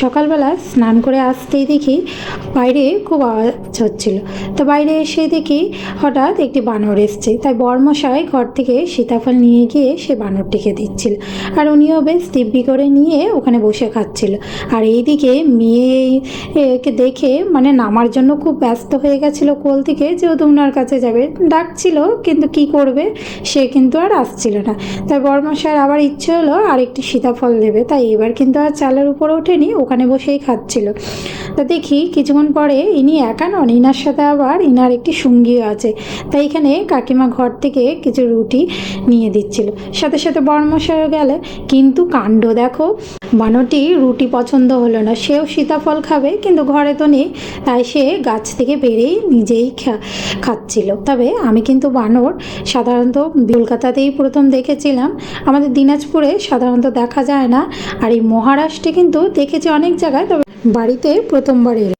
সকালবেলা স্নান করে আসতেই দেখি বাইরে খুব আওয়াজ হচ্ছিল। তো বাইরে এসে দেখি হঠাৎ একটি বানর এসছে। তাই বরমশাই ঘর থেকে সীতাফল নিয়ে গিয়ে সে বানরটিকে দিচ্ছিল, আর উনিও বেশ দিব্যি করে নিয়ে ওখানে বসে খাচ্ছিল। আর এইদিকে মেয়েকে দেখে মানে নামার জন্য খুব ব্যস্ত হয়ে গেছিলো কোল থেকে, যেহেতু ওনার কাছে যাবে ডাকছিল, কিন্তু কি করবে, সে কিন্তু আর আসছিল না। তাই বরমশাইয়ের আবার ইচ্ছে হলো আরেকটি সীতাফল দেবে, তাই এবার কিন্তু আর চালের উপর ওঠেনি, ওখানে বসেই খাচ্ছিল। তা দেখি কিছুক্ষণ পরে ইনি একা নন, ইনার সাথে আবার ইনার একটি সঙ্গীও আছে। তাই এখানে কাকিমা ঘর থেকে কিছু রুটি নিয়ে দিচ্ছিল, সাথে সাথে বরমশাইও গেলে। কিন্তু কাণ্ড দেখো, বানরটি রুটি পছন্দ হলো না, সেও সীতাফল খাবে কিন্তু ঘরে তো নেই, তাই সে গাছ থেকে বেরিয়েই নিজেই খাচ্ছিল। তবে আমি কিন্তু বানর সাধারণত কলকাতাতেই প্রথম দেখেছিলাম, আমাদের দিনাজপুরে সাধারণত দেখা যায় না। আর এই মহারাষ্ট্রে কিন্তু দেখেছি অনেক জায়গায়, তবে বাড়িতে প্রথমবার এলাম।